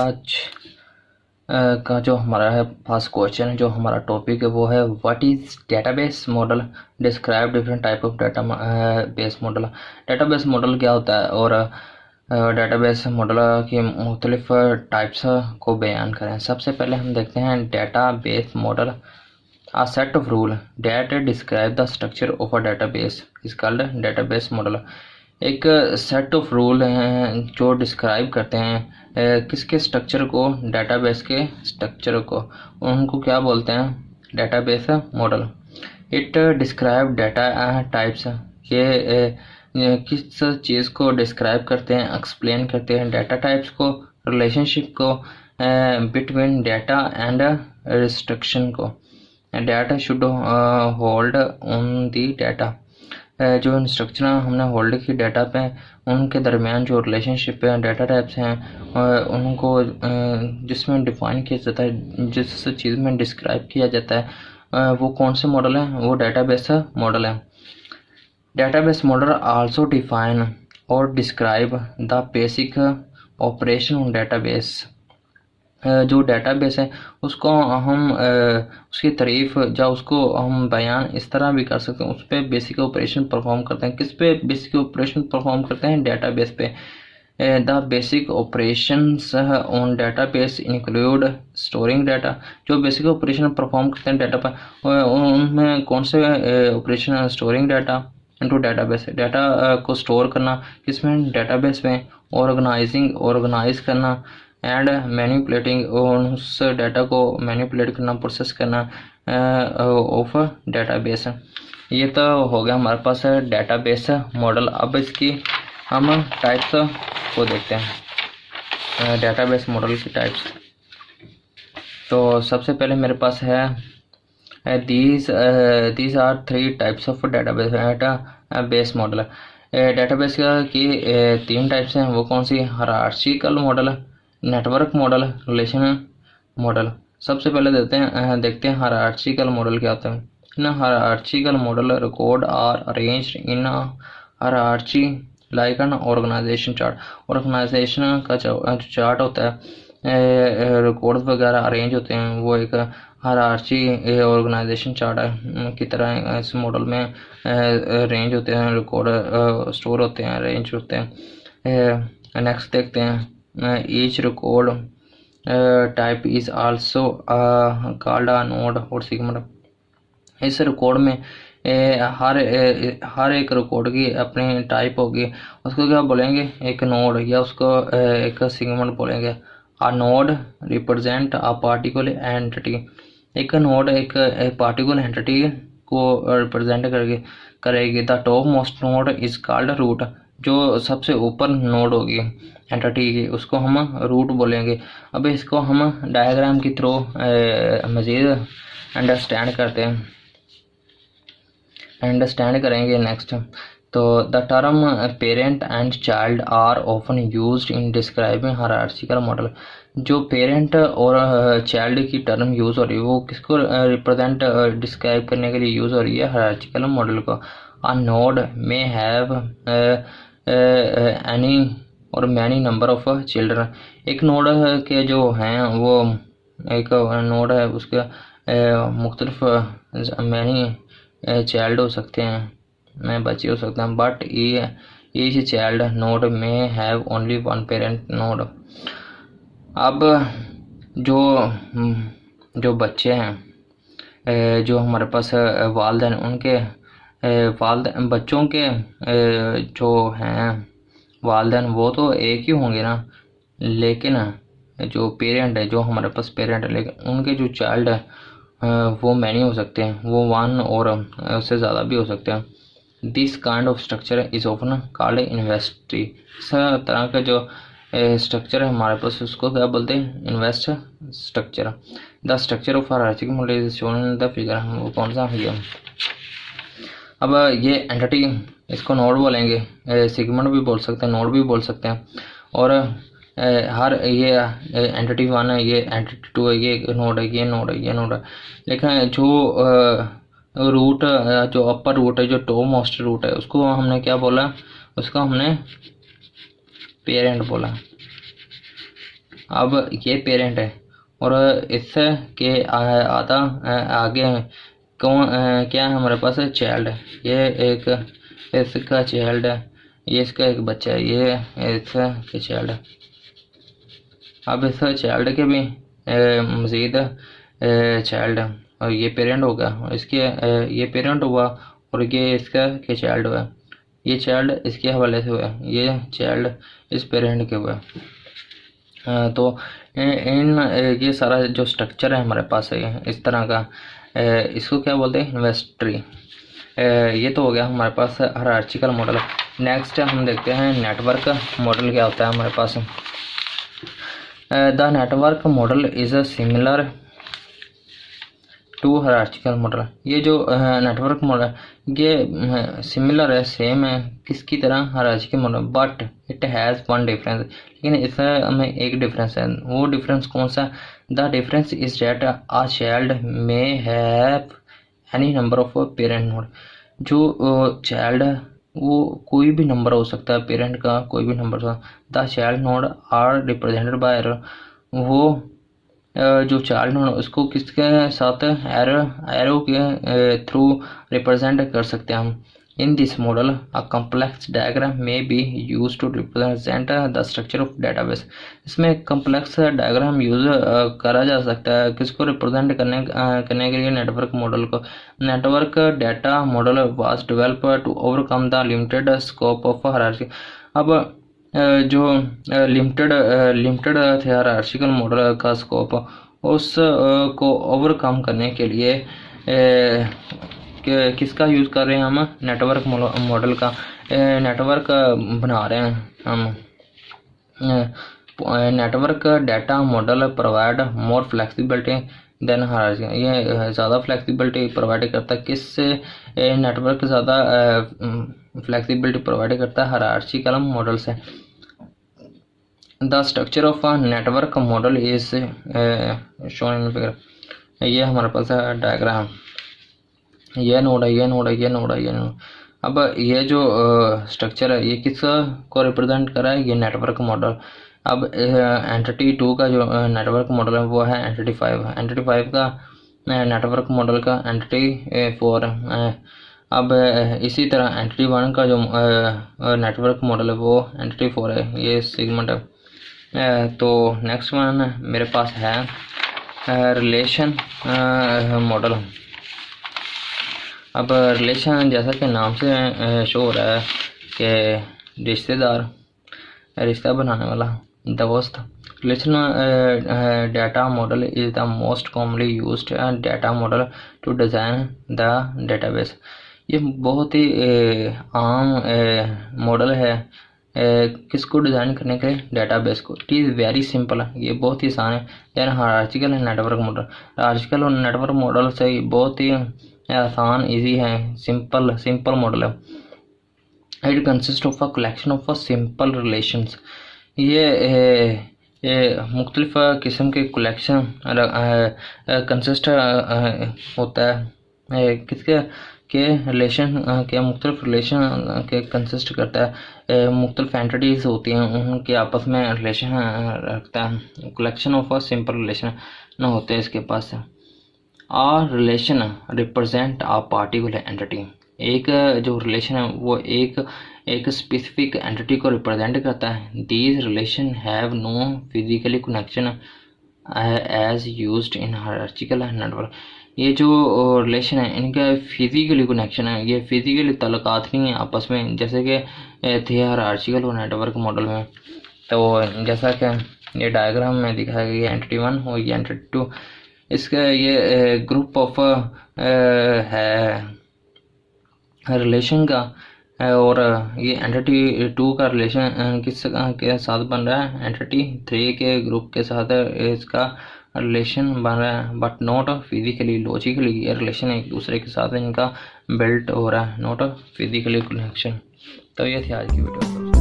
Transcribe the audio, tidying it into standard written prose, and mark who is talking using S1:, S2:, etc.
S1: आज का जो हमारा है फर्स्ट क्वेश्चन है, जो हमारा टॉपिक है वो है what is database model, describe different type of data base model. Database model क्या होता है और डेटाबेस मॉडल की मुख्तलिफ टाइप्स को बयान करें। सबसे पहले हम देखते हैं database model. A set of rule that describe the structure of a database is called database model। एक सेट ऑफ रूल हैं जो डिस्क्राइब करते हैं किसके स्ट्रक्चर को, डेटाबेस के स्ट्रक्चर को, उनको क्या बोलते हैं, database model. It describe data types, ये किस चीज़ को डिस्क्राइब करते हैं, एक्सप्लेन करते हैं, डाटा टाइप्स को, रिलेशनशिप को बिटवीन डाटा एंड रिस्ट्रिक्शन को। Data should hold on the data, जो इंस्ट्रक्शन हमने होल्ड की डाटा पे, उनके दरमियान जो रिलेशनशिप है, डाटा टाइप्स हैं उनको जिसमें डिफाइन किया जाता है, जिस चीज़ में डिस्क्राइब किया जाता है वो कौन से मॉडल है, वो डेटाबेस मॉडल है। डेटाबेस मॉडल आल्सो डिफाइन और describe the basic operation on database. जो डेटाबेस है उसको हम उसकी तारीफ या उसको हम बयान इस तरह भी कर सकते हैं, उस पर बेसिक ऑपरेशन परफॉर्म करते हैं। किस पे बेसिक ऑपरेशन परफॉर्म करते हैं, डेटाबेस पे। The basic operations on database include storing data. जो बेसिक ऑपरेशन परफॉर्म करते हैं डाटा पर, उनमें कौन से operation, storing data into database, data को स्टोर करना किसमें, डेटाबेस में, ऑर्गेनाइज करना एंड मैनिपुलेटिंग, उस डाटा को मैनिपुलेट करना, प्रोसेस करना ऑफ डेटाबेस। ये तो हो गया हमारे पास डेटाबेस मॉडल। अब इसकी हम टाइप्स को देखते हैं, डेटाबेस मॉडल की टाइप्स। तो सबसे पहले मेरे पास है these are 3 types of database model. Database की 3 टाइप्स हैं, वो कौन सी, hierarchical model, network model, relation model. सबसे पहले देखते हैं हायरार्चिकल मॉडल क्या होता है। In hierarchical model record are arranged in hierarchy like an organisation chart. Organisation का जो चार्ट होता है, रिकॉर्ड वगैरह अरेंज होते हैं, वो एक हायरार्ची ऑर्गेनाइजेशन चार्ट की तरह इस मॉडल में अरेंज होते हैं, रिकॉर्ड स्टोर होते हैं, अरेंज होते हैं। नेक्स्ट देखते हैं each record type is also called a node और segment। इस रिकॉर्ड में हर एक रिकॉर्ड की अपनी टाइप होगी, उसको क्या बोलेंगे, एक नोड, या उसको एक सेगमेंट बोलेंगे। A node represent a particular entity. एक नोड एक पार्टिकुलर एंटिटी को रिप्रेजेंट करेगी। The top most node is called root. जो सबसे ऊपर नोड होगी एंटिटी की, उसको हम रूट बोलेंगे। अब इसको हम डायग्राम के थ्रू मज़ीद अंडरस्टैंड करेंगे। नेक्स्ट, तो the term parent and child are often used in describing hierarchical model. जो पेरेंट और चाइल्ड की टर्म यूज़ हो रही है वो किसको रिप्रेजेंट डिस्क्राइब करने के लिए यूज़ हो रही है, हायरार्चिकल मॉडल को। अ नोड में हैव एनी और मैनी नंबर ऑफ चिल्ड्रन। एक नोड के जो हैं वो, एक नोड है उसके मुख्तलिफ मैनी चाइल्ड हो सकते हैं, मैं बच्चे हो सकते हैं, बट ईच चाइल्ड नोड में have only one parent node. अब जो बच्चे हैं, जो हमारे पास वालिदैन, उनके बच्चों के जो हैं वालिदैन वो तो एक ही होंगे ना, लेकिन जो पेरेंट है, जो हमारे पास पेरेंट है, लेकिन उनके जो चाइल्ड है वो मैनी हो सकते हैं, वो 1 और उससे ज़्यादा भी हो सकते हैं। This kind of structure is often called inverted tree. इस तरह का जो स्ट्रक्चर है हमारे पास, उसको क्या बोलते हैं, inverted structure. The structure of hierarchical model is shown in the figure. वो कौन सा है? अब ये एंटिटी, इसको नोड बोलेंगे, सेगमेंट भी बोल सकते हैं, नोड भी बोल सकते हैं। और हर ये एंटिटी 1 है, ये एंटिटी 2 है, ये नोड है, ये नोड है, ये नोड है। लेकिन जो रूट, जो अपर रूट है, जो टॉप मोस्ट रूट है, उसको हमने क्या बोला, उसको हमने पेरेंट बोला। अब ये पेरेंट है और इससे के आगे कौन क्या है हमारे पास चाइल्ड है। ये एक इसका चाइल्ड है, ये इसका एक बच्चा है, ये इसका चाइल्ड है। अब इस चाइल्ड के भी मज़ीद चाइल्ड है और ये पेरेंट होगा और इसके ये पेरेंट हुआ और ये इसका के चाइल्ड हुआ। ये चाइल्ड इसके हवाले से हुआ, ये चाइल्ड इस पेरेंट के हुआ। तो इन ये सारा जो स्ट्रक्चर है हमारे पास है इस तरह का, इसको क्या बोलते हैं, इन्वेस्ट्री। ये तो हो गया हमारे पास हायरार्चिकल मॉडल। नेक्स्ट हम देखते हैं नेटवर्क मॉडल क्या होता है हमारे पास। The network model is a similar to hierarchical model. ये जो नेटवर्क मॉडल ये सिमिलर है, सेम है किसकी तरह, hierarchical model, but it has one difference. लेकिन इसमें एक डिफरेंस है। वो डिफरेंस कौन सा? The difference is that a child may have any number of parent node. जो चाइल्ड है वो कोई भी नंबर हो सकता है, पेरेंट का कोई भी नंबर हो। The child node are represented by arrow. वो जो चाइल्ड नोड उसको किसके साथ एरो के थ्रू रिप्रेजेंट कर सकते हैं हम। In this model a complex diagram में be use to represent the structure of database. इसमें कम्प्लेक्स डायग्राम यूज करा जा सकता है किसको रिप्रेजेंट करने के लिए, नेटवर्क मॉडल को। Network data model was develop to overcome the limited scope of hierarchy. अब जो लिमिटेड थे हायरार्किकल मॉडल का स्कोप, उस को ओवरकम करने के लिए किसका यूज़ कर रहे हैं हम, नेटवर्क मॉडल का। नेटवर्क बना रहे हैं हम। Network data model provide more flexibility than hierarchy. ये ज़्यादा फ्लेक्सिबिलिटी प्रोवाइड करता है, किससे नेटवर्क ज़्यादा फ्लेक्सिबिलिटी प्रोवाइड करता है, हायरार्किकल मॉडल से। The structure of a network model is shown in figure. ये हमारे पास है डायग्राम, ये नोड है, ये नोड है, ये नोड है, ये नोड। अब ये जो स्ट्रक्चर है ये किस को रिप्रेजेंट कर रहा है, ये नेटवर्क मॉडल। अब एंटिटी 2 का जो नेटवर्क मॉडल है वो है एंटिटी 5। एंटिटी 5 का नेटवर्क मॉडल का एंटिटी 4 है। अब इसी तरह एंटिटी 1 का जो नेटवर्क मॉडल है वो एंटिटी 4 है, ये सेगमेंट है। तो नेक्स्ट वन मेरे पास है रिलेशन मॉडल। अब रिलेशन जैसा कि नाम से शो हो रहा है कि रिश्तेदार, रिश्ता बनाने वाला, दोस्त। Relation data model is the most commonly used data model to design the database. ये बहुत ही आम मॉडल है किसको डिज़ाइन करने के लिए, डेटाबेस को। इट इज़ वेरी सिंपल, ये बहुत ही आसान है। Then hierarchical network model, hierarchical network model से बहुत ही आसान, इजी है, सिंपल मॉडल है। It consist of a collection of a simple relations. ये मुख्तलिफ किस्म के कलेक्शन कंसिस्ट होता है किसके के रिलेशन के, मुख्तलिफ रिलेशन के कंसिस्ट करता है। मुख्तलिफ एंटिटीज़ होती हैं उनके आपस में रिलेशन रखता है। Collection of a simple relation न होते हैं इसके पास। आ relation represent a particular entity. एक जो रिलेशन है वो एक स्पेसिफिक एंटिटी को रिप्रेजेंट करता है। These relation have no physically connection as used in hierarchical network. ये जो रिलेशन है इनका फिजिकली कनेक्शन है, ये फिजिकली तल्लुकात नहीं है आपस में जैसे कि थे हायरार्किकल और नेटवर्क मॉडल में। तो जैसा कि ये डायग्राम में दिखाया गया, एंटिटी 1 और ये एंटिटी 2, इसका ये ग्रुप ऑफ है रिलेशन का, और ये एंटिटी 2 का रिलेशन किस के साथ बन रहा है, एंटिटी 3 के ग्रुप के साथ इसका रिलेशन बन रहा है, बट नॉट फिजिकली। लॉजिकली ये रिलेशन एक दूसरे के साथ इनका बिल्ट हो रहा है, नॉट फिजिकली कनेक्शन। तो ये थी आज की वीडियो।